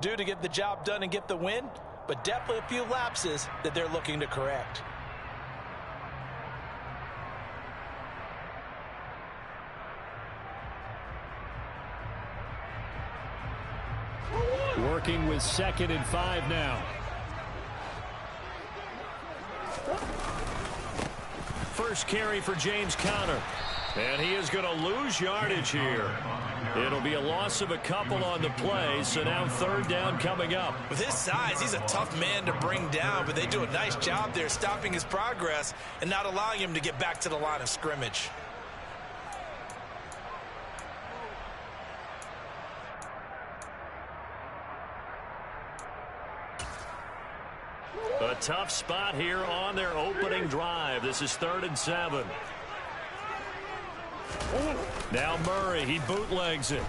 do to get the job done and get the win, but definitely a few lapses that they're looking to correct. Working with 2nd and 5 now. First carry for James Conner. And he is going to lose yardage here. It'll be a loss of a couple on the play, so now 3rd down coming up. With his size, he's a tough man to bring down, but they do a nice job there stopping his progress and not allowing him to get back to the line of scrimmage. A tough spot here on their opening drive. This is 3rd and 7. Now Murray, he bootlegs it.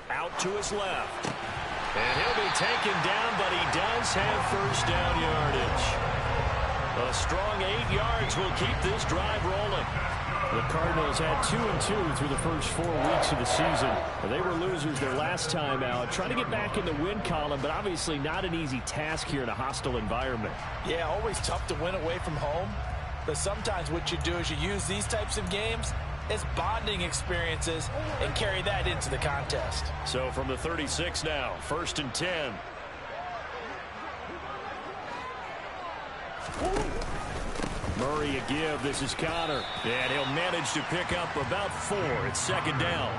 Out to his left. And he'll be taken down, but he does have 1st down yardage. A strong 8 yards will keep this drive rolling. The Cardinals had 2-2 through the first 4 weeks of the season. They were losers their last time out, trying to get back in the win column, but obviously not an easy task here in a hostile environment. Yeah, always tough to win away from home, but sometimes what you do is you use these types of games as bonding experiences and carry that into the contest. So from the 36 now, 1st and 10. Murray a give. This is Conner. And he'll manage to pick up about 4. It's 2nd down.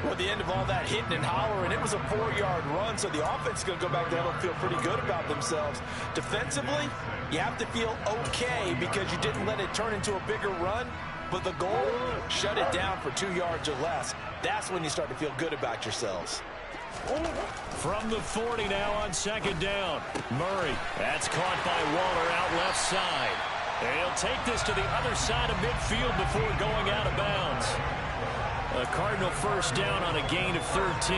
Well, at the end of all that hitting and hollering, it was a 4-yard run, so the offense is going to go back there and feel pretty good about themselves. Defensively, you have to feel okay because you didn't let it turn into a bigger run, but the goal, shut it down for 2 yards or less. That's when you start to feel good about yourselves. From the 40 now on 2nd down. Murray, that's caught by Waller out left side. And he'll take this to the other side of midfield before going out of bounds. A Cardinal 1st down on a gain of 13.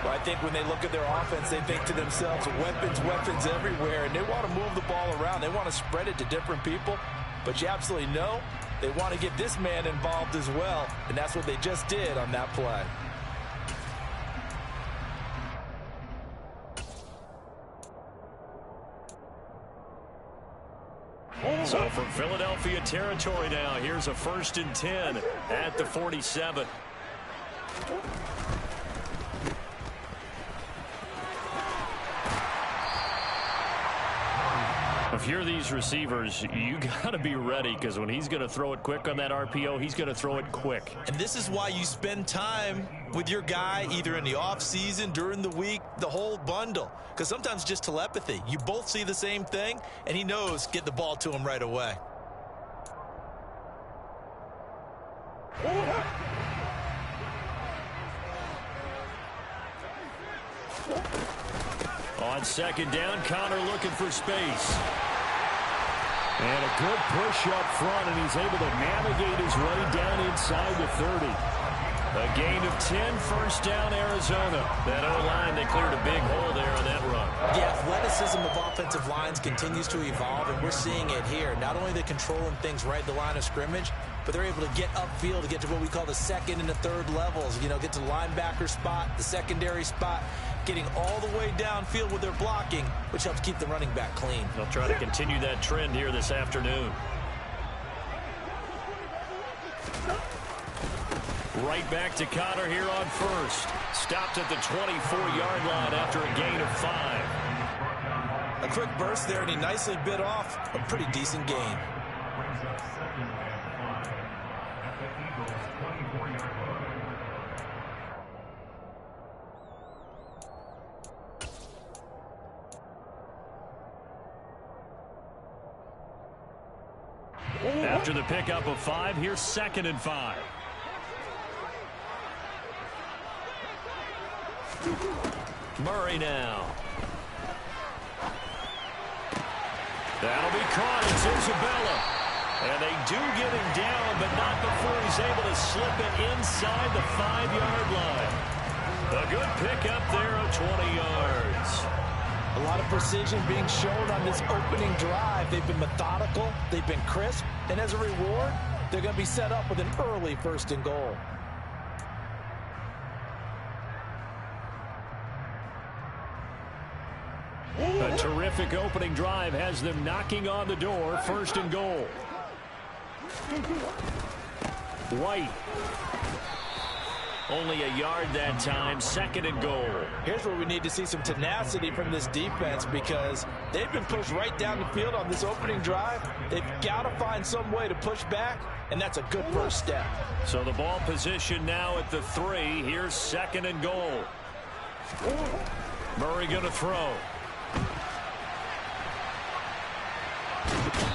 Well, I think when they look at their offense, they think to themselves, weapons, weapons everywhere, and they want to move the ball around. They want to spread it to different people, but you absolutely know they want to get this man involved as well, and that's what they just did on that play. So from Philadelphia territory now, here's a 1st and 10 at the 47. If you're these receivers, you got to be ready because when he's going to throw it quick on that RPO, he's going to throw it quick. And this is why you spend time with your guy either in the offseason, during the week, the whole bundle. Because sometimes just telepathy. You both see the same thing, and he knows get the ball to him right away. On 2nd down, Conner looking for space. And a good push up front, and he's able to navigate his way down inside the 30. A gain of 10, 1st down, Arizona. That O-line, they cleared a big hole there on that run. The athleticism of offensive lines continues to evolve, and we're seeing it here. Not only are they controlling things right at the line of scrimmage, but they're able to get upfield to get to what we call the 2nd and the 3rd levels. You know, get to the linebacker spot, the secondary spot, getting all the way downfield with their blocking, which helps keep the running back clean. They'll try to continue that trend here this afternoon. Right back to Conner here on 1st. Stopped at the 24-yard line after a gain of 5. A quick burst there, and he nicely bit off a pretty decent gain. After the pickup of 5, here's 2nd and 5. Murray now. That'll be caught. It's Isabella. And they do get him down, but not before he's able to slip it inside the 5-yard line. A good pickup there of 20 yards. A lot of precision being shown on this opening drive. They've been methodical, they've been crisp, and as a reward, they're going to be set up with an early 1st and goal. A terrific opening drive has them knocking on the door. 1st and goal. White. Only a yard that time. 2nd and goal. Here's where we need to see some tenacity from this defense because they've been pushed right down the field on this opening drive. They've got to find some way to push back, and that's a good first step. So the ball position now at the 3. Here's 2nd and goal. Murray going to throw.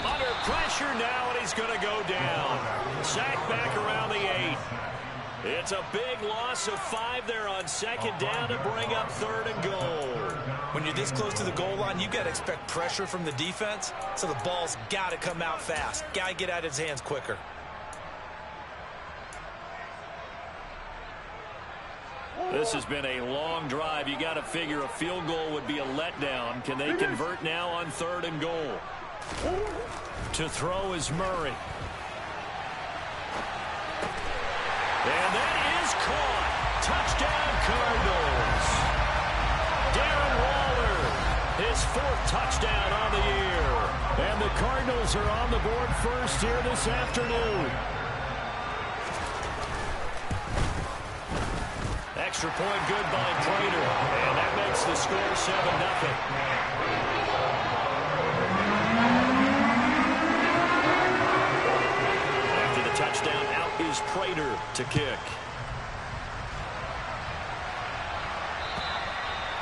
Under pressure now, and he's going to go down. Sacked back around the 8. It's a big loss of 5 there on 2nd down to bring up 3rd and goal. When you're this close to the goal line, you got to expect pressure from the defense, so the ball's got to come out fast. Got to get out of his hands quicker. This has been a long drive. You got to figure a field goal would be a letdown. Can they convert now on 3rd and goal? To throw is Murray. And that is caught. Touchdown, Cardinals. Darren Waller, his 4th touchdown on the year. And the Cardinals are on the board first here this afternoon. Extra point good by Prater. And that makes the score 7-0. Touchdown, out is Prater to kick.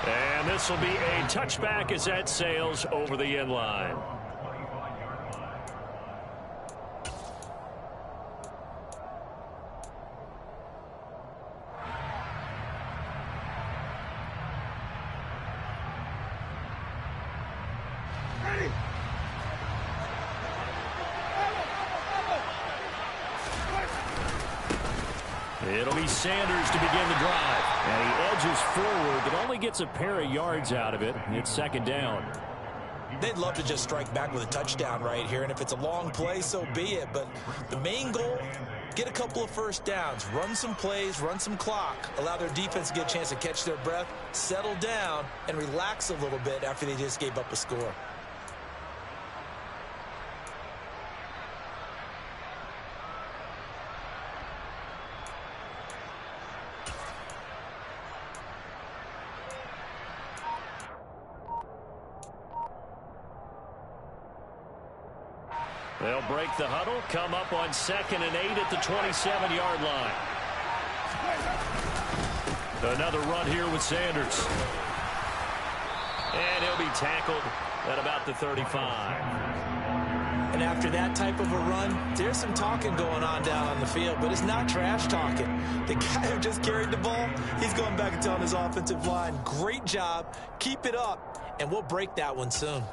And this will be a touchback as that sails over the end line. It'll be Sanders to begin the drive. And he edges forward, but only gets a pair of yards out of it. It's 2nd down. They'd love to just strike back with a touchdown right here, and if it's a long play, so be it. But the main goal, get a couple of first downs, run some plays, run some clock, allow their defense to get a chance to catch their breath, settle down, and relax a little bit after they just gave up a score. They'll break the huddle, come up on 2nd and 8 at the 27-yard line. Another run here with Sanders. And he'll be tackled at about the 35. And after that type of a run, there's some talking going on down on the field, but it's not trash talking. The guy who just carried the ball, he's going back and telling his offensive line, great job, keep it up, and we'll break that one soon.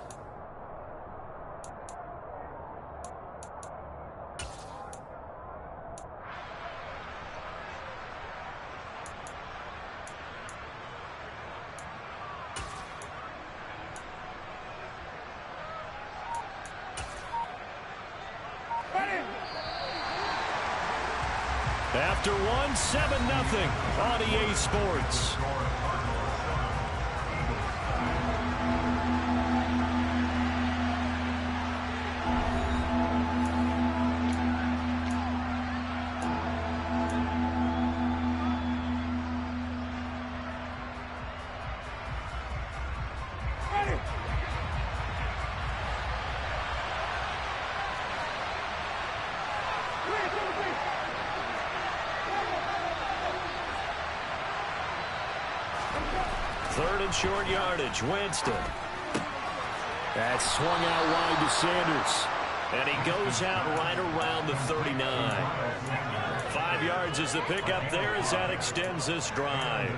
After 7-0 on EA Sports. Third and short yardage. Winston. That's swung out wide to Sanders. And he goes out right around the 39. 5 yards is the pickup there as that extends this drive.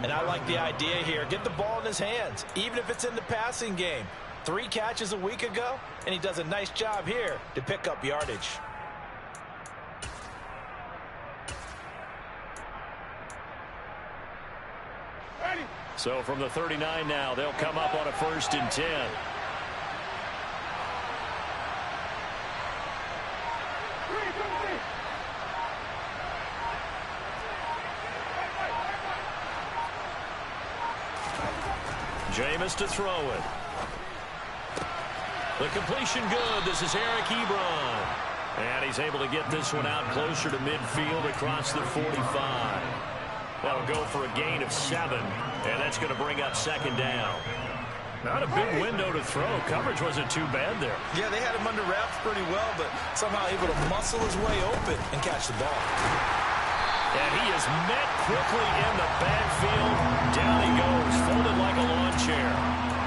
And I like the idea here. Get the ball in his hands, even if it's in the passing game. 3 catches a week ago, and he does a nice job here to pick up yardage. So from the 39 now, they'll come up on a 1st and 10. Jameis to throw it. The completion good. This is Eric Ebron. And he's able to get this one out closer to midfield across the 45. That'll go for a gain of 7, and that's going to bring up second down. Not a big window to throw. Coverage wasn't too bad there. Yeah, they had him under wraps pretty well, but somehow able to muscle his way open and catch the ball. And he is met quickly in the backfield. Down he goes, folded like a lawn chair.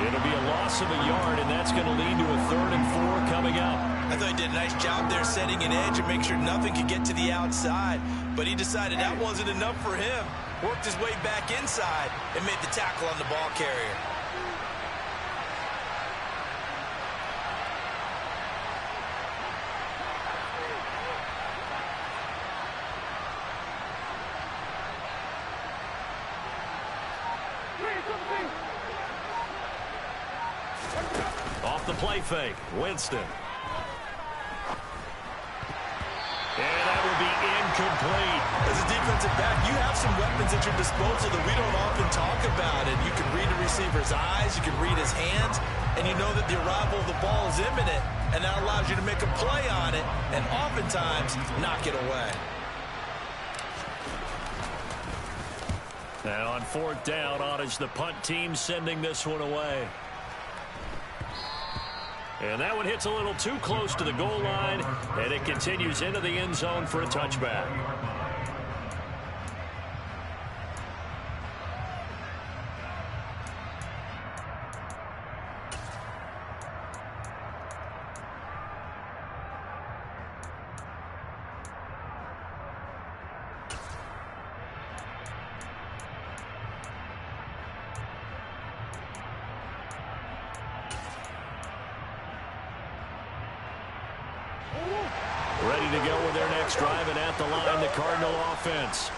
It'll be a loss of a yard, and that's going to lead to a 3rd and 4 coming up. I thought he did a nice job there setting an edge and make sure nothing could get to the outside. But he decided that wasn't enough for him. Worked his way back inside and made the tackle on the ball carrier. Off the play fake, Winston. And that will be incomplete. As a defensive back, you have some weapons at your disposal that we don't often talk about. And you can read a receiver's eyes, you can read his hands, and you know that the arrival of the ball is imminent. And that allows you to make a play on it and oftentimes knock it away. Now on 4th down, Ottage, the punt team sending this one away. And that one hits a little too close to the goal line, and it continues into the end zone for a touchback. Ready to go with their next drive, and at the line, the Cardinal offense.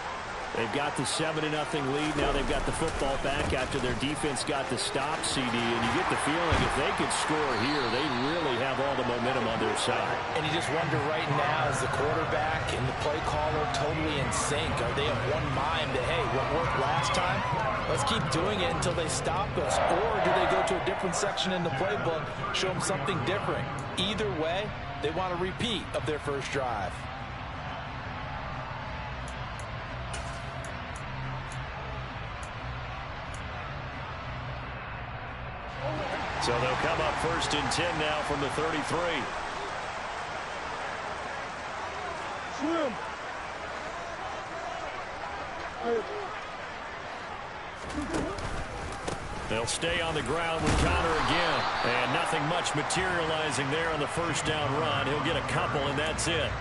They've got the 7-0 lead. Now they've got the football back after their defense got the stop, CD. And you get the feeling if they could score here, they really have all the momentum on their side. And you just wonder right now, is the quarterback and the play caller totally in sync? Are they of one mind that, hey, what worked last time, let's keep doing it until they stop us? Or do they go to a different section in the playbook, show them something different? Either way, they want a repeat of their first drive. So they'll come up 1st and 10 now from the 33. They'll stay on the ground with Connor again. And nothing much materializing there on the 1st down run. He'll get a couple, and that's it.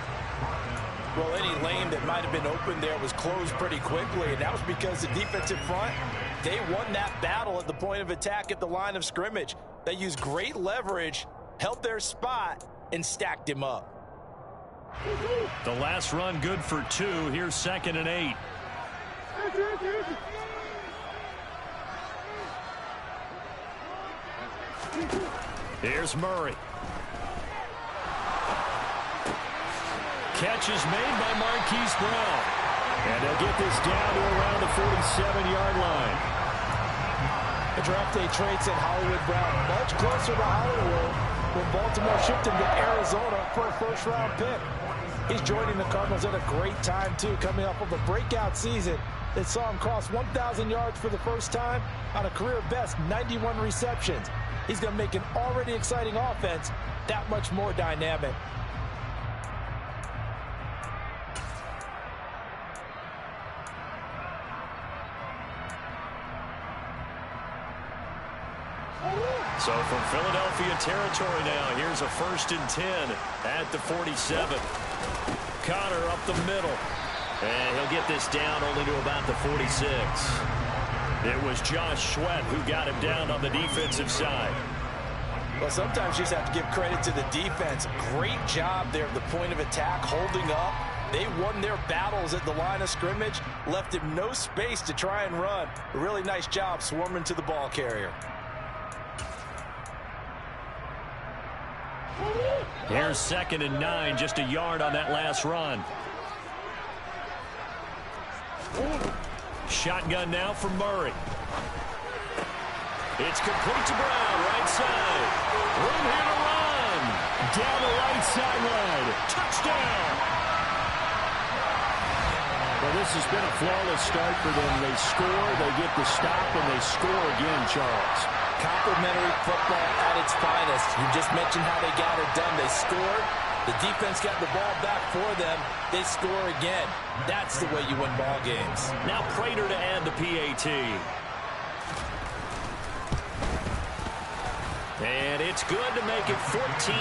Well, any lane that might have been open there was closed pretty quickly, and that was because the defensive front, they won that battle at the point of attack at the line of scrimmage. They used great leverage, held their spot, and stacked him up. The last run good for 2. Here's 2nd and 8. Here's Murray. Catch is made by Marquise Brown. And they'll get this down to around the 47-yard line. The draft day trade sent Hollywood Brown much closer to Hollywood when Baltimore shipped him to Arizona for a first-round pick. He's joining the Cardinals at a great time, too, coming off of a breakout season that saw him cross 1,000 yards for the first time on a career-best 91 receptions. He's going to make an already exciting offense that much more dynamic. So from Philadelphia territory now, here's a 1st and 10 at the 47. Connor up the middle. And he'll get this down only to about the 46. It was Josh Sweat who got him down on the defensive side. Well, sometimes you just have to give credit to the defense. Great job there at the point of attack, holding up. They won their battles at the line of scrimmage, left him no space to try and run. A really nice job swarming to the ball carrier. Here's 2nd and 9, just a yard on that last run. Shotgun now for Murray. It's complete to Brown, right side. Room here to run. Down the right sideline. Touchdown. Well, this has been a flawless start for them. They score, they get the stop, and they score again, Charles. Complimentary football at its finest. You just mentioned how they got it done. They scored. The defense got the ball back for them. They score again. That's the way you win ball games. Now Prater to add the PAT. And it's good to make it 14-0.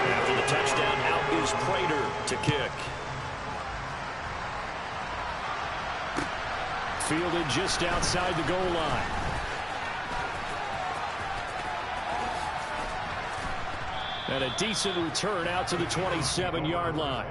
After the touchdown, out is Prater to kick. Fielded just outside the goal line. And a decent return out to the 27-yard line.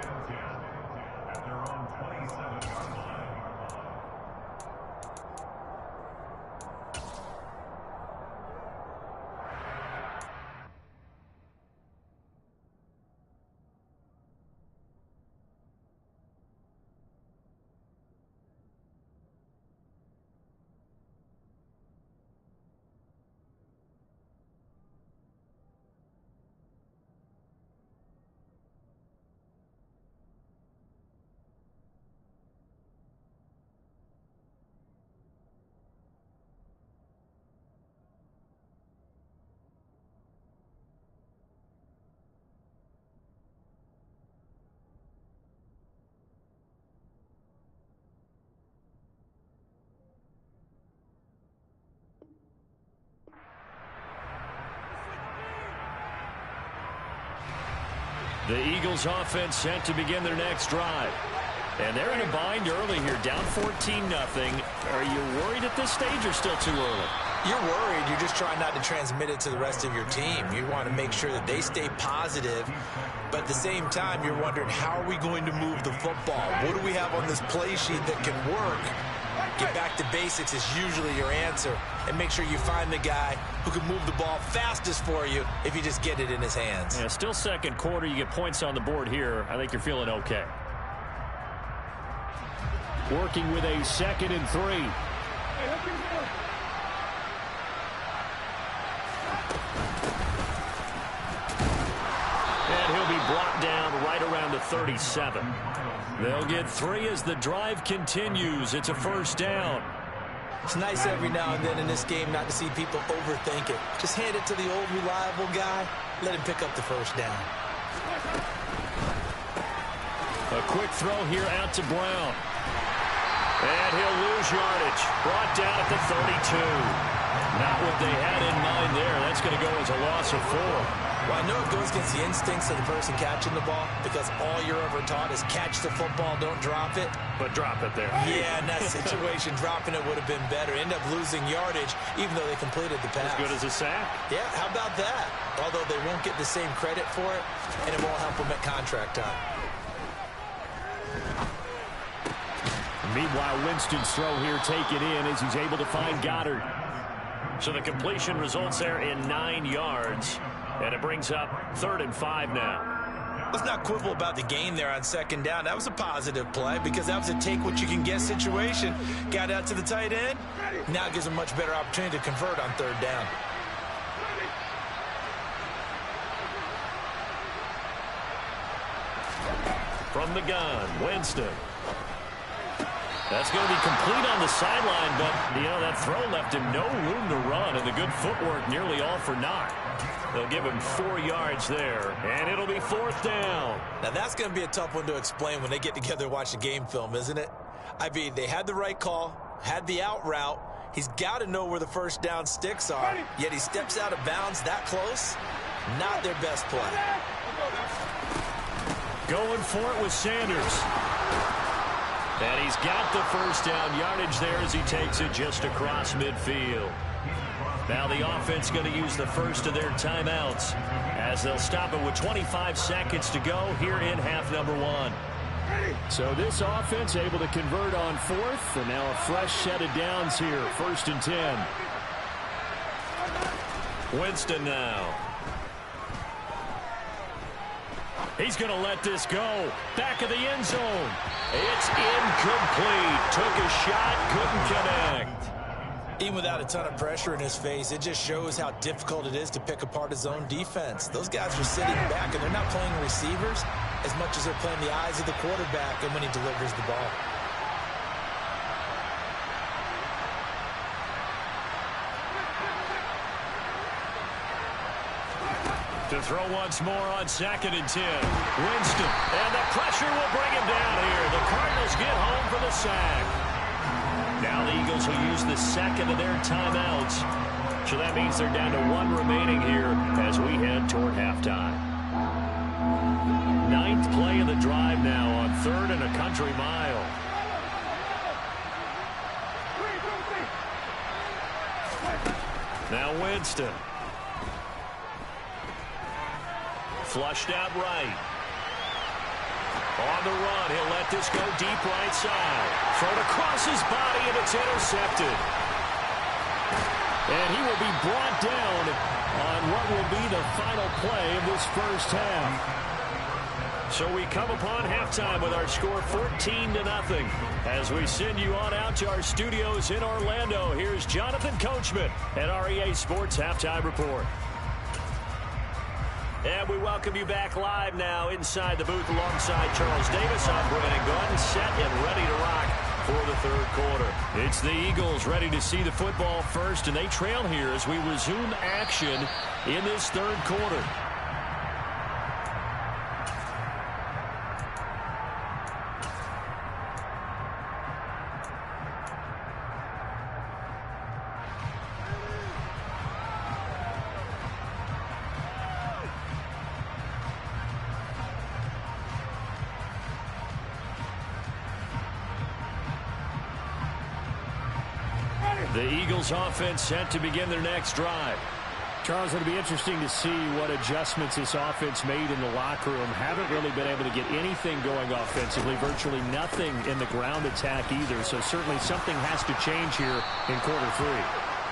The Eagles offense set to begin their next drive. And they're in a bind early here, down 14-0. Are you worried at this stage or still too early? You're worried. You're just trying not to transmit it to the rest of your team. You want to make sure that they stay positive. But at the same time, you're wondering, how are we going to move the football? What do we have on this play sheet that can work? Get back to basics is usually your answer. And make sure you find the guy who can move the ball fastest for you if you just get it in his hands. Yeah, still second quarter. You get points on the board here. I think you're feeling okay. Working with a 2nd and 3. And he'll be brought down right around the 37. They'll get 3 as the drive continues. It's a first down. It's nice every now and then in this game not to see people overthink it. Just hand it to the old reliable guy. Let him pick up the first down. A quick throw here out to Brown. And he'll lose yardage. Brought down at the 32. Not what they had in mind there. That's going to go as a loss of 4. Well, I know it goes against the instincts of the person catching the ball because all you're ever taught is catch the football, don't drop it. But drop it there. Yeah, in that situation, dropping it would have been better. End up losing yardage, even though they completed the pass. As good as a sack. Yeah, how about that? Although they won't get the same credit for it, and it won't help them at contract time. Meanwhile, Winston's throw here taken in as he's able to find Goddard. So the completion results there in 9 yards. And it brings up 3rd and 5 now. Let's not quibble about the gain there on 2nd down. That was a positive play because that was a take-what-you-can-get situation. Got out to the tight end. Now it gives them a much better opportunity to convert on 3rd down. From the gun, Winston. That's going to be complete on the sideline, but, that throw left him no room to run, and the good footwork nearly all for naught. They'll give him 4 yards there, and it'll be 4th down. Now, that's going to be a tough one to explain when they get together and watch the game film, isn't it? I mean, they had the right call, had the out route. He's got to know where the first down sticks are, yet he steps out of bounds that close. Not their best play. Going for it with Sanders. And he's got the first down yardage there as he takes it just across midfield. Now the offense going to use the first of their timeouts as they'll stop it with 25 seconds to go here in half number 1. So this offense able to convert on 4th, and now a fresh set of downs here, 1st and 10. Winston now. He's going to let this go. Back of the end zone. It's incomplete. Took a shot, couldn't connect. Even without a ton of pressure in his face, it just shows how difficult it is to pick apart his own defense. Those guys are sitting back, and they're not playing receivers as much as they're playing the eyes of the quarterback and when he delivers the ball. To throw once more on 2nd and 10. Winston, and the pressure will bring him down here. The Cardinals get home for the sack. Now the Eagles will use the second of their timeouts. So that means they're down to 1 remaining here as we head toward halftime. 9th play of the drive now on 3rd and a country mile. Now Winston. Flushed out right. On the run, he'll let this go deep right side. Thrown across his body, and it's intercepted. And he will be brought down on what will be the final play of this first half. So we come upon halftime with our score 14-0. As we send you on out to our studios in Orlando, here's Jonathan Coachman at REA Sports Halftime Report. And we welcome you back live now inside the booth alongside Charles Davis. I'm Brandon Gunn, set and ready to rock for the 3rd quarter. It's the Eagles ready to see the football first, and they trail here as we resume action in this 3rd quarter. The Eagles offense set to begin their next drive. Charles, it'll be interesting to see what adjustments this offense made in the locker room. Haven't really been able to get anything going offensively, virtually nothing in the ground attack either. So certainly something has to change here in quarter 3.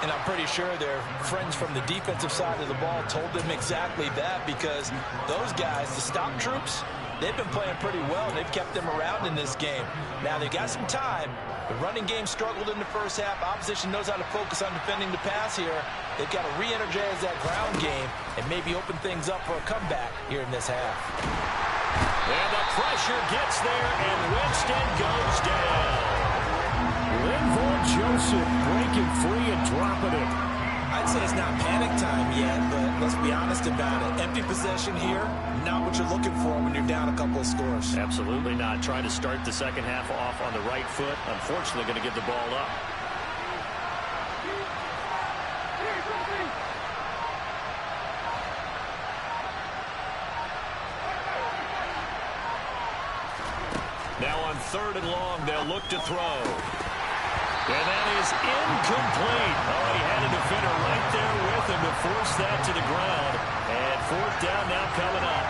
And I'm pretty sure their friends from the defensive side of the ball told them exactly that, because those guys, the stop troops, they've been playing pretty well, and they've kept them around in this game. Now, they've got some time. The running game struggled in the first half. Opposition knows how to focus on defending the pass here. They've got to re-energize that ground game and maybe open things up for a comeback here in this half. And the pressure gets there, and Winston goes down. Linval Joseph breaking free and dropping it. I'd say it's not panic time yet, but let's be honest about it. Empty possession here, not what you're looking for when you're down a couple of scores. Absolutely not. Trying to start the second half off on the right foot. Unfortunately, going to give the ball up. Now on 3rd and long, they'll look to throw. And that is incomplete. Oh, he had a defender right there with him to force that to the ground. And 4th down now coming up.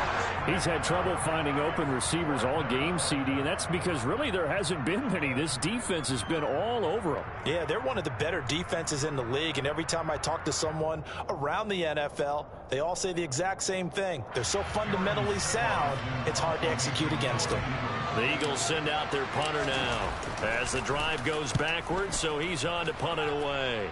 He's had trouble finding open receivers all game, CD, and that's because really there hasn't been many. This defense has been all over them. Yeah, they're one of the better defenses in the league, and every time I talk to someone around the NFL, they all say the exact same thing. They're so fundamentally sound, it's hard to execute against them. The Eagles send out their punter now as the drive goes backwards, so he's on to punt it away.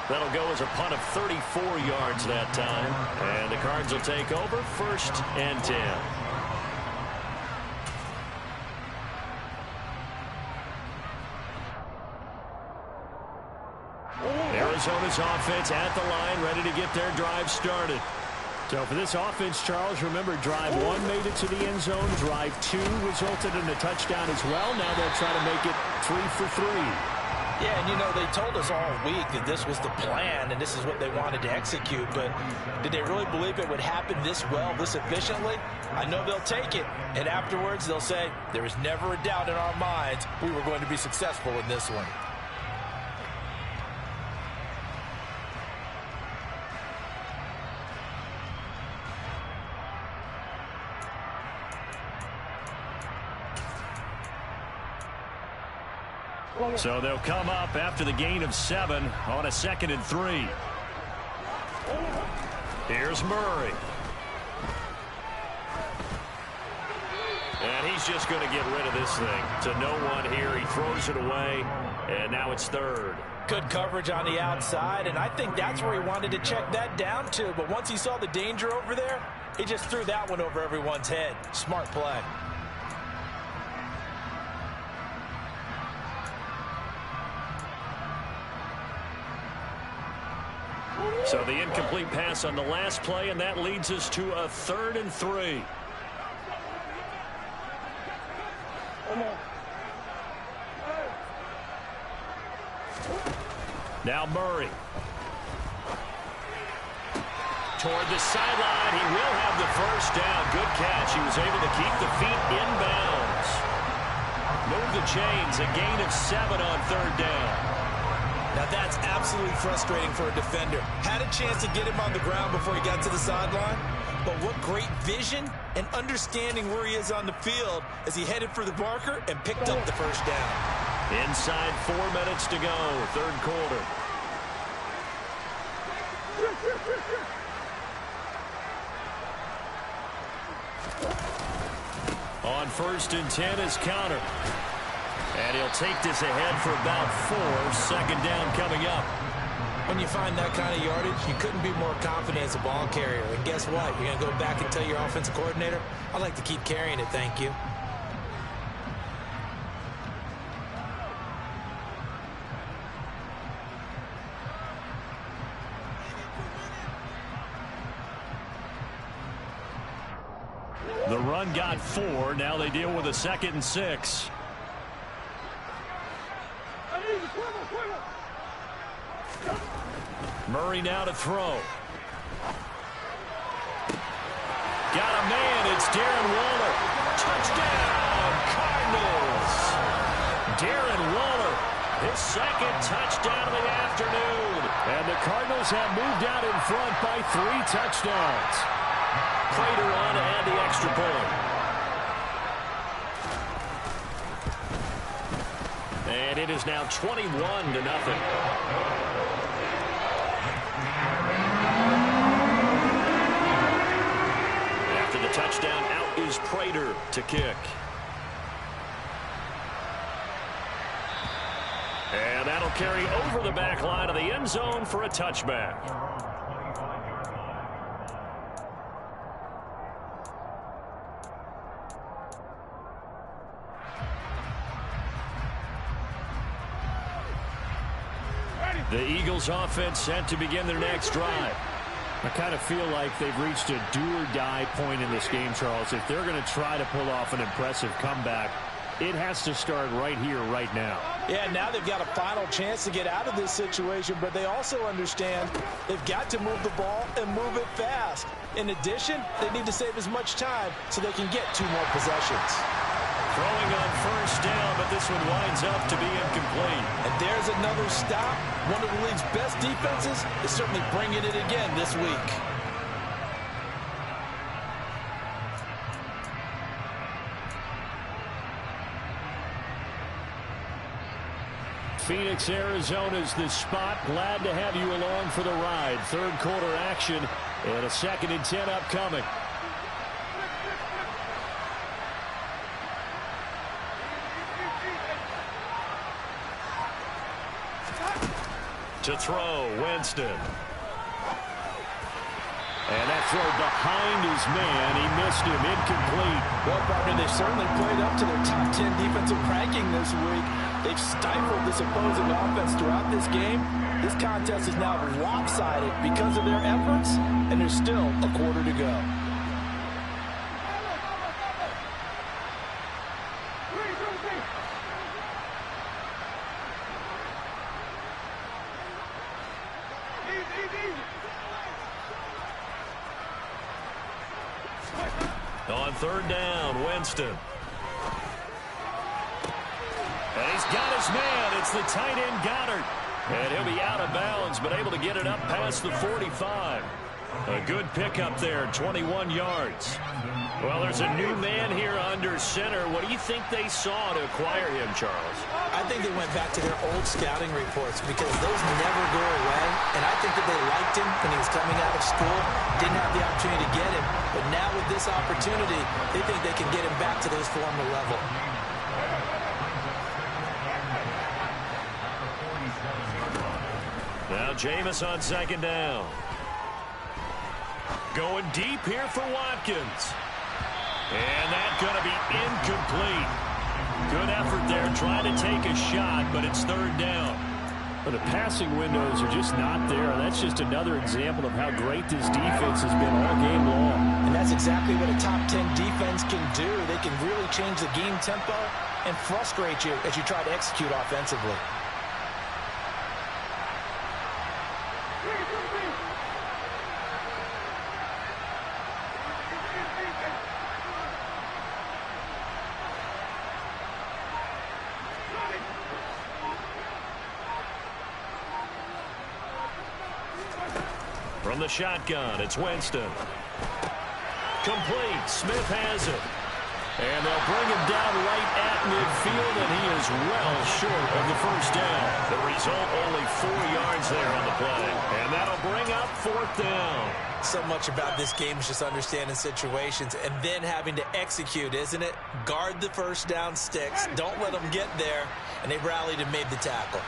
That'll go as a punt of 34 yards that time. And the Cards will take over 1st and 10. Arizona's offense at the line, ready to get their drive started. So for this offense, Charles, remember drive 1 made it to the end zone. Drive 2 resulted in a touchdown as well. Now they'll try to make it 3 for 3. Yeah, and you know, they told us all week that this was the plan and this is what they wanted to execute, but did they really believe it would happen this well, this efficiently? I know they'll take it, and afterwards they'll say, there was never a doubt in our minds we were going to be successful in this one. So they'll come up after the gain of 7 on a 2nd and 3. Here's Murray. And he's just going to get rid of this thing to no one here. He throws it away, and now it's third. Good coverage on the outside, and I think that's where he wanted to check that down to. But once he saw the danger over there, he just threw that one over everyone's head. Smart play. So the incomplete pass on the last play, and that leads us to a 3rd and 3. Now Murray. Toward the sideline. He will have the first down. Good catch. He was able to keep the feet inbounds. Move the chains. A gain of 7 on 3rd down. Now that's absolutely frustrating for a defender. Had a chance to get him on the ground before he got to the sideline, but what great vision and understanding where he is on the field as he headed for the marker and picked up the first down. Inside 4 minutes to go, 3rd quarter. On 1st and 10 is Conner. And he'll take this ahead for about 4. 2nd down coming up. When you find that kind of yardage, you couldn't be more confident as a ball carrier. And guess what? You're going to go back and tell your offensive coordinator, I'd like to keep carrying it, thank you. The run got 4. Now they deal with a 2nd and 6. Murray now to throw. Got a man. It's Darren Waller. Touchdown, Cardinals. Darren Waller, his 2nd touchdown of the afternoon. And the Cardinals have moved out in front by 3 touchdowns. Prater on to add the extra point. And it is now 21-0. After the touchdown, out is Prater to kick. And that'll carry over the back line of the end zone for a touchback. The Eagles offense set to begin their next drive. I kind of feel like they've reached a do-or-die point in this game, Charles. If they're going to try to pull off an impressive comeback, it has to start right here, right now. Yeah, now they've got a final chance to get out of this situation, but they also understand they've got to move the ball and move it fast. In addition, they need to save as much time so they can get 2 more possessions. Throwing on 1st down, but this one winds up to be incomplete. And there's another stop. One of the league's best defenses is certainly bringing it again this week. Phoenix, Arizona's the spot. Glad to have you along for the ride. 3rd quarter action and a 2nd and 10 upcoming. To throw, Winston. And that throw behind his man. He missed him. Incomplete. Well, partner, they've certainly played up to their top 10 defensive ranking this week. They've stifled this opposing offense throughout this game. This contest is now lopsided because of their efforts, and there's still a quarter to go. On 3rd down, Winston. And he's got his man. It's the tight end, Goddard. And he'll be out of bounds, but able to get it up past the 45. A good pickup there, 21 yards. Well, there's a new man here under center. What do you think they saw to acquire him, Charles? I think they went back to their old scouting reports because those never go away. And I think that they liked him when he was coming out of school. Didn't have the opportunity to get him. But now with this opportunity, they think they can get him back to those former level. Now Jameis on second down. Going deep here for Watkins. And that's going to be incomplete. Good effort there trying to take a shot, but it's third down. But the passing windows are just not there. That's just another example of how great this defense has been all game long. And that's exactly what a top 10 defense can do. They can really change the game tempo and frustrate you as you try to execute offensively. From the shotgun, it's Winston. Complete. Smith has it. And they'll bring him down right at midfield, and he is well short of the first down. The result, only 4 yards there on the play. And that'll bring up fourth down. So much about this game is just understanding situations and then having to execute, isn't it? Guard the first down sticks. Don't let them get there. And they rallied and made the tackle.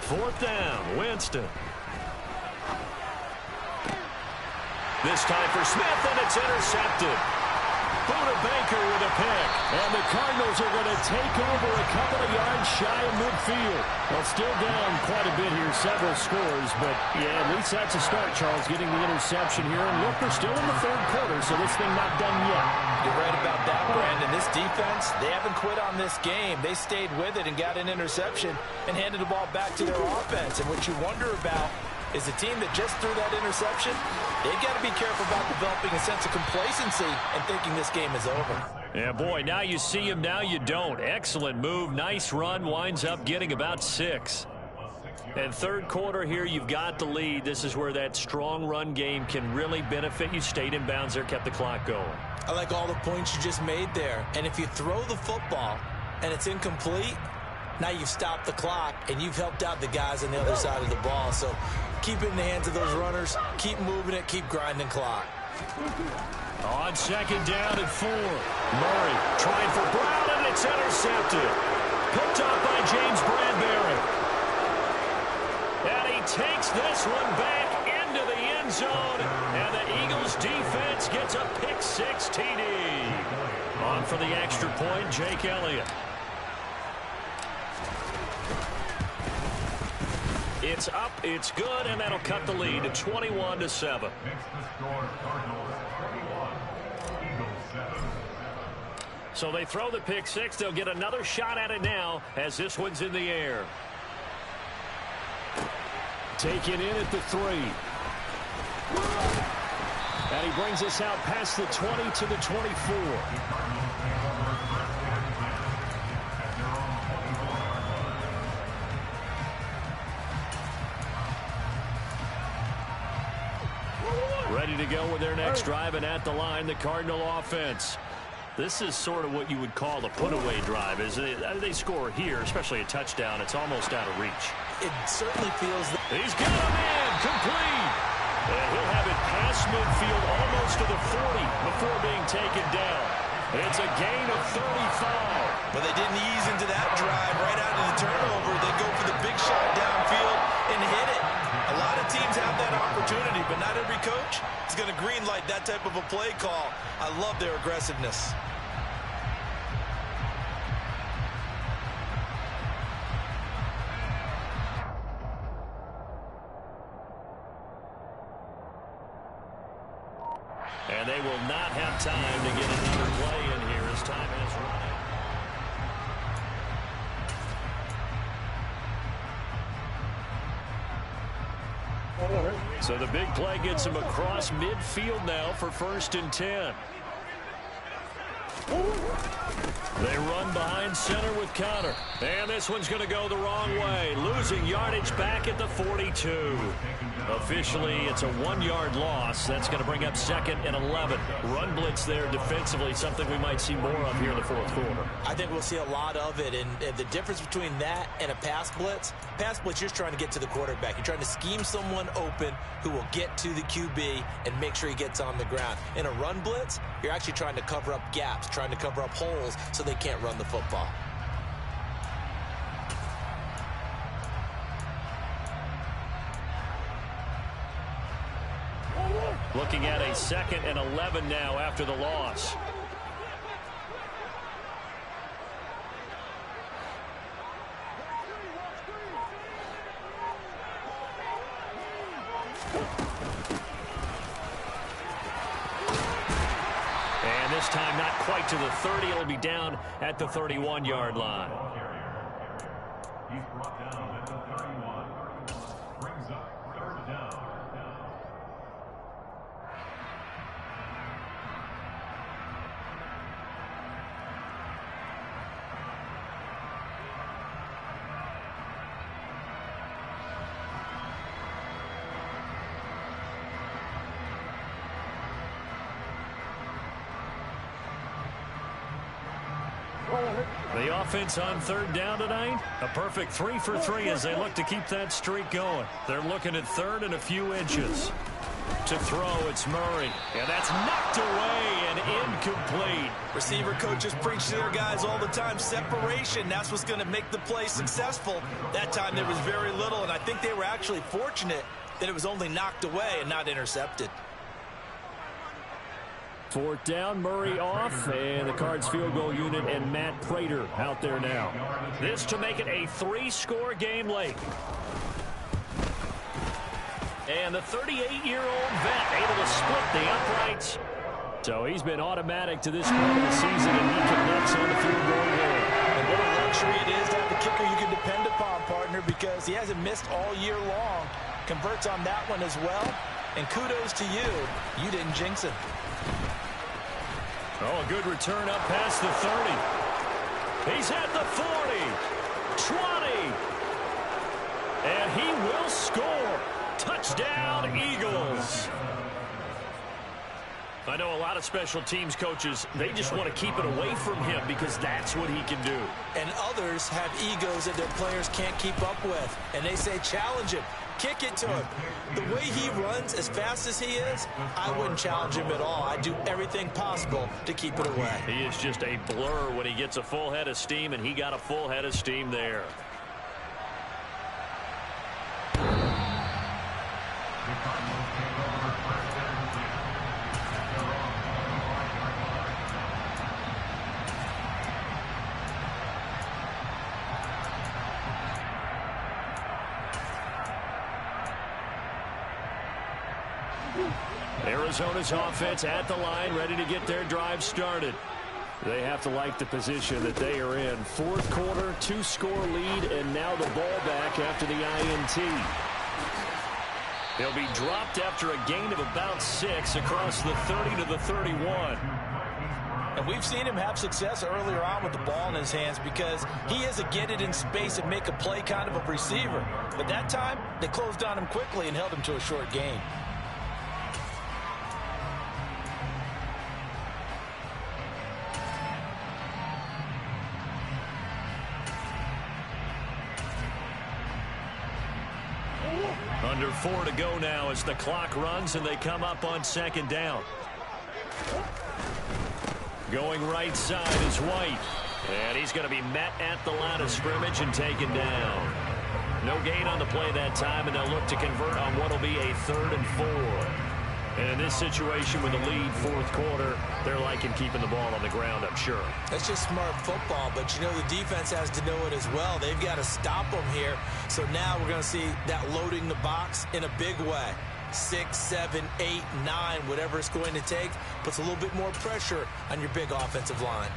Fourth down, Winston. This time for Smith, and it's intercepted. Buda Baker with a pick. And the Cardinals are going to take over a couple of yards shy of midfield. Well, still down quite a bit here, several scores. But, yeah, at least that's a start, Charles, getting the interception here. And look, we're still in the third quarter, so this thing not done yet. You're right about that, Brandon. This defense, they haven't quit on this game. They stayed with it and got an interception and handed the ball back to their offense. And what you wonder about is the team that just threw that interception, they've got to be careful about developing a sense of complacency and thinking this game is over. Yeah, boy, now you see him, now you don't. Excellent move, nice run, winds up getting about 6. And third quarter here, you've got the lead. This is where that strong run game can really benefit you. Stayed in bounds there, kept the clock going. I like all the points you just made there. And if you throw the football and it's incomplete, now you've stopped the clock and you've helped out the guys on the other side of the ball. So keep it in the hands of those runners, keep moving it, keep grinding clock. On second down at 4. Murray trying for Brown, and it's intercepted. Picked up by James Bradbury. And he takes this one back into the end zone. And the Eagles defense gets a pick-6 TD. On for the extra point, Jake Elliott. It's up, it's good, and that'll cut the lead to 21-7. So they throw the pick-6. They'll get another shot at it now as this one's in the air. Taken in at the 3. And he brings us out past the 20 to the 24. Ready to go with their next drive, and at the line, the Cardinal offense. This is sort of what you would call a put-away drive. As they score here, especially a touchdown, it's almost out of reach. It certainly feels that. He's got a man, complete. And he'll have it past midfield almost to the 40 before being taken down. It's a gain of 35. But they didn't ease into that drive right out of the turnover. They go for the big shot downfield and hit it. A lot of teams have that opportunity, but not every coach is going to green light that type of a play call. I love their aggressiveness. And they will not have time to get another play in here as time has run out. So the big play gets him across midfield now for 1st and 10. They run behind center with Conner. And this one's going to go the wrong way. Losing yardage back at the 42. Officially, it's a 1-yard loss. That's going to bring up 2nd and 11. Run blitz there defensively, something we might see more of here in the 4th quarter. I think we'll see a lot of it. And the difference between that and a pass blitz, you're just trying to get to the quarterback. You're trying to scheme someone open who will get to the QB and make sure he gets on the ground. In a run blitz, you're actually trying to cover up gaps, trying to cover up holes so they can't run the football. Looking at a 2nd and 11 now after the loss. And this time not quite to the 30. It'll be down at the 31-yard line. He's brought down at the 31. Brings up 3rd down. The offense on 3rd down tonight, a perfect 3 for 3 as they look to keep that streak going. They're looking at 3rd and a few inches. To throw, it's Murray. And that's knocked away and incomplete. Receiver coaches preach to their guys all the time. Separation, that's what's going to make the play successful. That time there was very little, and I think they were actually fortunate that it was only knocked away and not intercepted. 4th down, Murray off, and the Cards field goal unit and Matt Prater out there now. This to make it a 3-score game late. And the 38-year-old vet able to split the uprights. So he's been automatic to this point of the season, and he connects on the field goal there. And what a luxury it is to have a kicker you can depend upon, partner, because he hasn't missed all year long. Converts on that one as well. And kudos to you. You didn't jinx him. Oh, a good return up past the 30. He's at the 40, 20, and he will score. Touchdown, Eagles. I know a lot of special teams coaches, they just want to keep it away from him because that's what he can do. And others have egos that their players can't keep up with. And they say, challenge him. Kick it to him. The way he runs as fast as he is, I wouldn't challenge him at all. I'd do everything possible to keep it away. He is just a blur when he gets a full head of steam, and he got a full head of steam there. Arizona's offense at the line, ready to get their drive started. They have to like the position that they are in. 4th quarter, 2-score lead, and now the ball back after the INT. He'll be dropped after a gain of about 6 across the 30 to the 31. And we've seen him have success earlier on with the ball in his hands because he is a get it in space and make a play kind of a receiver. But that time, they closed on him quickly and held him to a short gain. Under 4 to go now as the clock runs and they come up on 2nd down. Going right side is White. And he's going to be met at the line of scrimmage and taken down. No gain on the play that time, and they'll look to convert on what will be a 3rd and 4. And in this situation with the lead 4th quarter, they're liking keeping the ball on the ground, I'm sure. That's just smart football, but you know the defense has to know it as well. They've got to stop them here. So now we're going to see that loading the box in a big way. 6, 7, 8, 9, whatever it's going to take, puts a little bit more pressure on your big offensive line.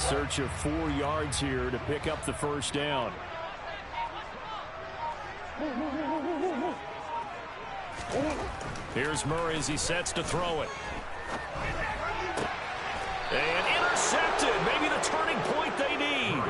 search of 4 yards here to pick up the first down. Here's Murray as he sets to throw it. And intercepted. Maybe the turning point they need.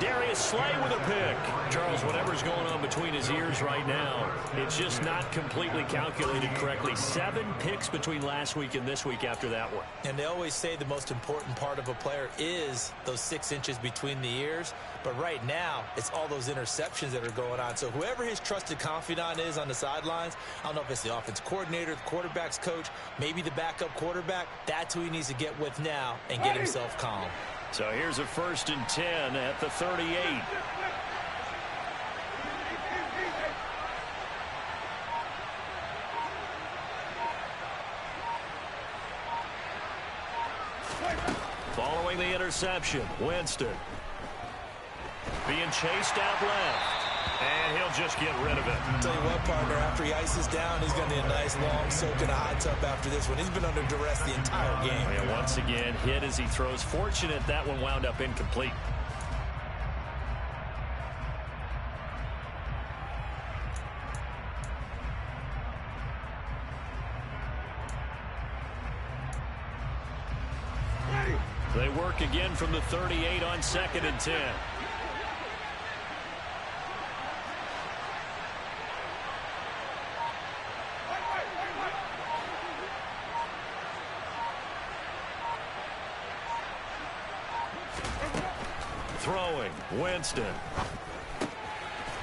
Darius Slay with a pick. Charles, whatever's going on between his ears right now, it's just not completely calculated correctly. 7 picks between last week and this week after that one. And they always say the most important part of a player is those 6 inches between the ears. But right now, it's all those interceptions that are going on. So whoever his trusted confidant is on the sidelines, I don't know if it's the offense coordinator, the quarterback's coach, maybe the backup quarterback, that's who he needs to get with now and get himself calm. So here's a 1st and 10 at the 38. Following the interception, Winston being chased out left, and he'll just get rid of it. I'll tell you what, partner, after he ices down, he's going to need a nice long soak in a hot tub after this one. He's been under duress the entire game. And once again, hit as he throws. Fortunate that one wound up incomplete. They work again from the 38 on 2nd and 10. Throwing, Winston.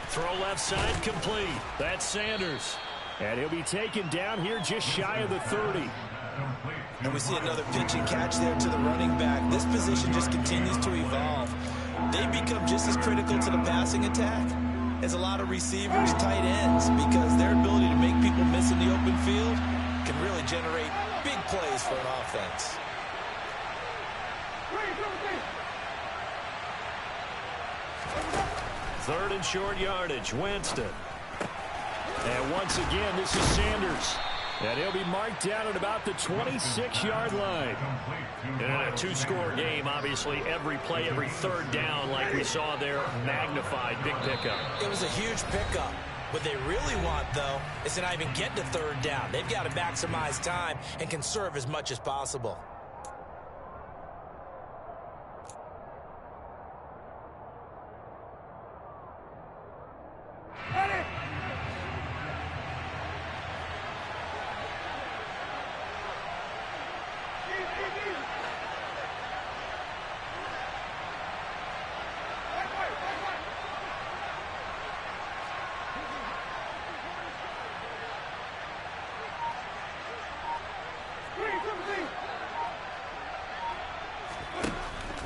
Throw left side complete. That's Sanders. And he'll be taken down here just shy of the 30. And we see another pitch and catch there to the running back. This position just continues to evolve. They become just as critical to the passing attack as a lot of receivers, tight ends, because their ability to make people miss in the open field can really generate big plays for an offense. Third and short yardage, Winston. And once again, this is Sanders. And he'll be marked down at about the 26-yard line. In a 2-score game, obviously, every play, every 3rd down, like we saw there, magnified, big pickup. It was a huge pickup. What they really want, though, is to not even get to 3rd down. They've got to maximize time and conserve as much as possible.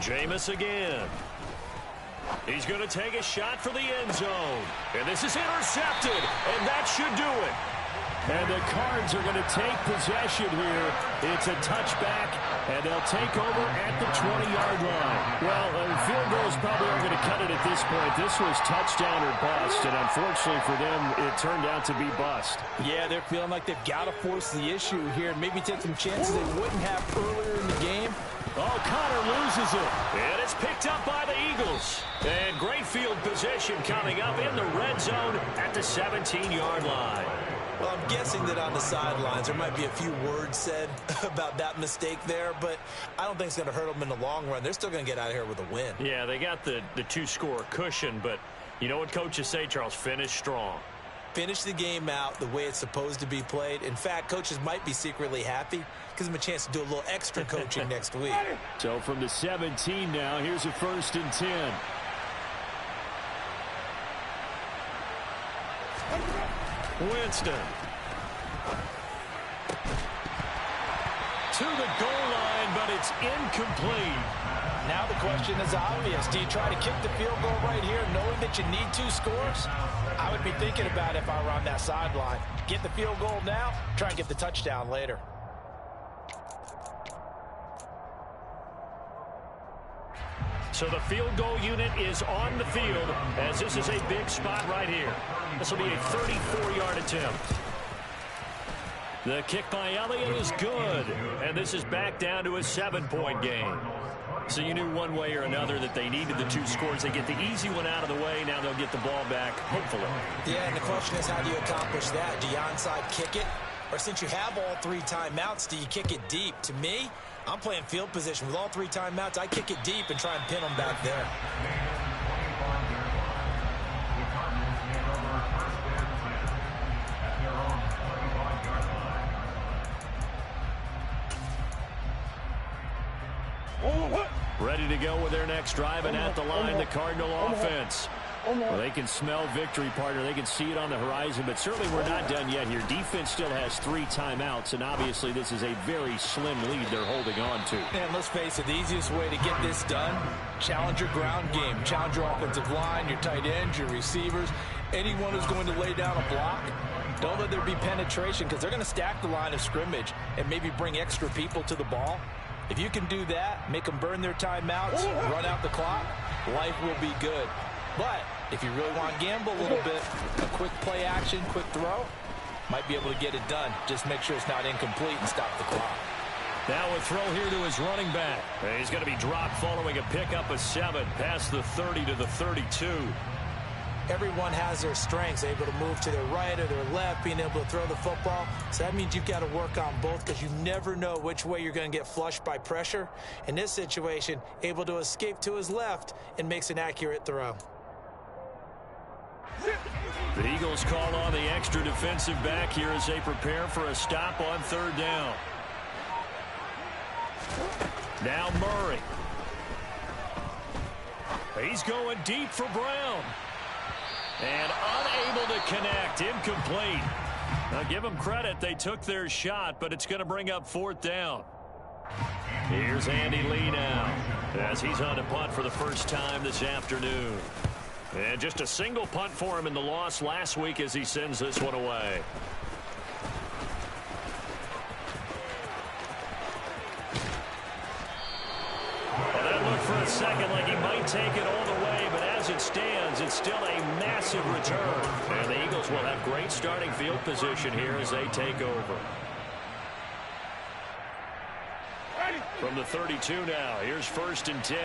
Jameis again. He's going to take a shot for the end zone. And this is intercepted, and that should do it. And the Cards are going to take possession here. It's a touchback, and they'll take over at the 20-yard line. Well, field goals probably aren't going to cut it at this point. This was touchdown or bust, and unfortunately for them, it turned out to be bust. Yeah, they're feeling like they've got to force the issue here and maybe take some chances they wouldn't have earlier in the game. Oh, Connor loses it. And it's picked up by the Eagles. And great field position coming up in the red zone at the 17-yard line. Well, I'm guessing that on the sidelines there might be a few words said about that mistake there, but I don't think it's going to hurt them in the long run. They're still going to get out of here with a win. Yeah, they got the 2-score cushion, but you know what coaches say, Charles? Finish strong. Finish the game out the way it's supposed to be played. In fact, coaches might be secretly happy. Gives them a chance to do a little extra coaching next week. So from the 17 now, here's a 1st and 10. Winston. To the goal line, but it's incomplete. Now the question is obvious. Do you try to kick the field goal right here knowing that you need 2 scores? I would be thinking about it if I were on that sideline. Get the field goal now, try and get the touchdown later. So the field goal unit is on the field as this is a big spot right here. This will be a 34-yard attempt. The kick by Elliott is good, and this is back down to a 7-point game. So you knew one way or another that they needed the 2 scores. They get the easy one out of the way. Now they'll get the ball back, hopefully. Yeah, and the question is, how do you accomplish that? Do you onside kick it? Or since you have all 3 timeouts, do you kick it deep? To me, I'm playing field position. With all 3 timeouts, I kick it deep and try and pin them back there. Ready to go with their next drive, and at the line, the Cardinal offense. Well, they can smell victory, partner. They can see it on the horizon, but certainly we're not done yet here. Defense still has 3 timeouts, and obviously this is a very slim lead they're holding on to. And let's face it, the easiest way to get this done, challenge your ground game. Challenge your offensive line, your tight ends, your receivers, anyone who's going to lay down a block. Don't let there be penetration, because they're going to stack the line of scrimmage and maybe bring extra people to the ball. If you can do that, make them burn their timeouts, run out the clock, life will be good. But if you really want to gamble a little bit, a quick play action, quick throw, might be able to get it done. Just make sure it's not incomplete and stop the clock. Now a throw here to his running back. He's going to be dropped following a pickup of 7 past the 30 to the 32. Everyone has their strengths, able to move to their right or their left, being able to throw the football. So that means you've got to work on both, because you never know which way you're going to get flushed by pressure. In this situation, able to escape to his left and makes an accurate throw. The Eagles call on the extra defensive back here as they prepare for a stop on 3rd down. Now Murray. He's going deep for Brown. And unable to connect. Incomplete. Now give them credit. They took their shot, but it's going to bring up 4th down. Here's Andy Lee now as he's on to punt for the first time this afternoon. And just a single punt for him in the loss last week as he sends this one away. Well, that looked for a second like he might take it all the way, but as it stands, it's still a massive return. And the Eagles will have great starting field position here as they take over. From the 32 now, here's 1st and 10.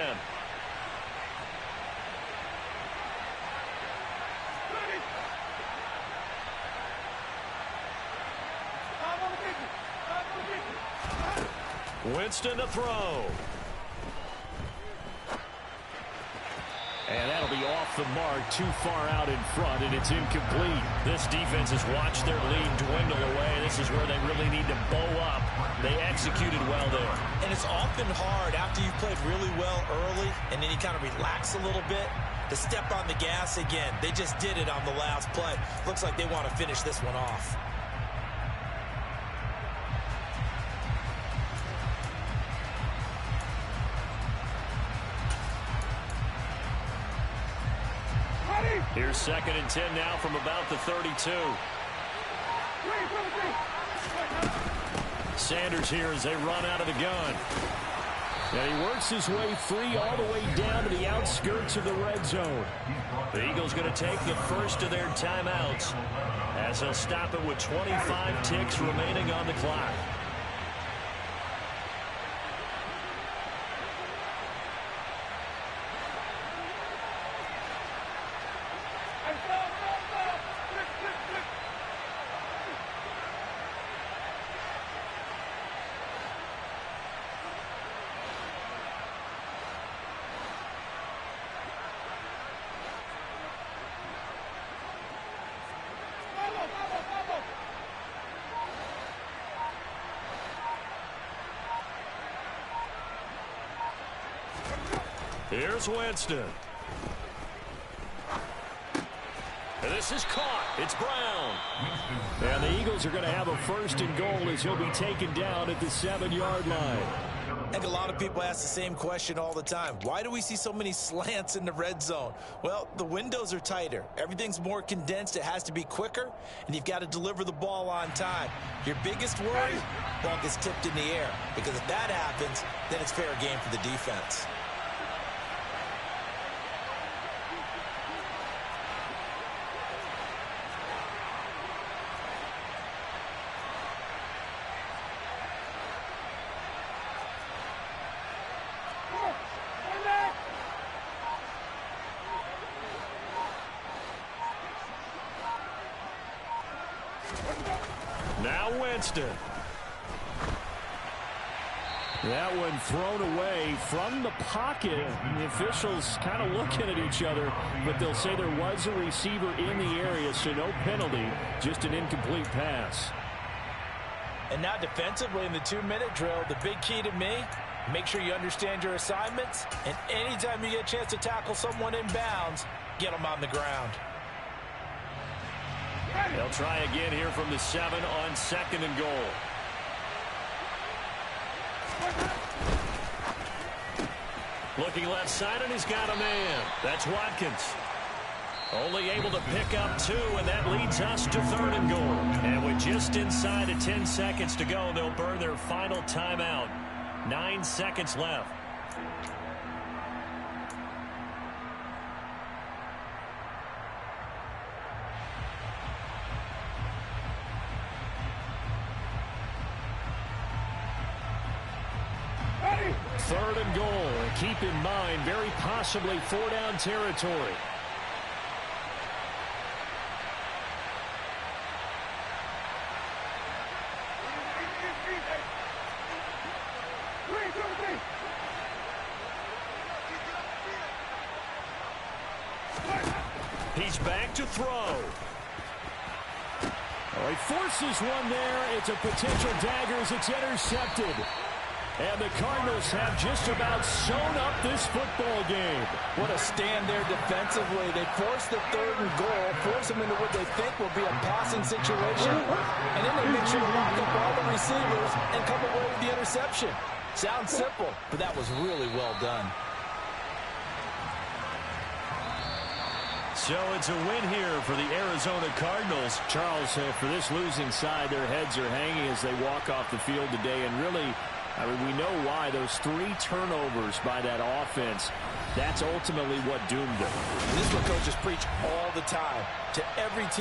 Winston to throw. And that'll be off the mark, too far out in front, and it's incomplete. This defense has watched their lead dwindle away. This is where they really need to bow up. They executed well there. And it's often hard after you've played really well early and then you kind of relax a little bit to step on the gas again. They just did it on the last play. Looks like they want to finish this one off. Here's 2nd and 10 now from about the 32. Sanders here as they run out of the gun. And he works his way free all the way down to the outskirts of the red zone. The Eagles going to take the first of their timeouts as they'll stop it with 25 ticks remaining on the clock. Here's Winston. And this is caught. It's Brown. And the Eagles are going to have a 1st and goal as he'll be taken down at the 7-yard line. I think a lot of people ask the same question all the time. Why do we see so many slants in the red zone? Well, the windows are tighter. Everything's more condensed. It has to be quicker, and you've got to deliver the ball on time. Your biggest worry, ball gets tipped in the air, because if that happens, then it's fair game for the defense. Now Winston. That one thrown away from the pocket. The officials kind of looking at each other, but they'll say there was a receiver in the area, so no penalty, just an incomplete pass. And now defensively in the 2-minute drill, the big key to me, make sure you understand your assignments, and anytime you get a chance to tackle someone in bounds, get them on the ground. They'll try again here from the 7 on 2nd and goal. Looking left side, and he's got a man. That's Watkins. Only able to pick up 2, and that leads us to 3rd and goal. And with just inside of 10 seconds to go, they'll burn their final timeout. 9 seconds left. Third and goal. And keep in mind, very possibly 4-down territory. He's back to throw. Oh, he forces one there. It's a potential dagger as it's intercepted. And the Cardinals have just about sewn up this football game. What a stand there defensively. They force the 3rd and goal, force them into what they think will be a passing situation, and then they make sure to lock up all the receivers and come away with the interception. Sounds simple, but that was really well done. So it's a win here for the Arizona Cardinals. Charles, for this losing side, their heads are hanging as they walk off the field today. And really, I mean, we know why. Those 3 turnovers by that offense, that's ultimately what doomed them. This is what coaches preach all the time to every team.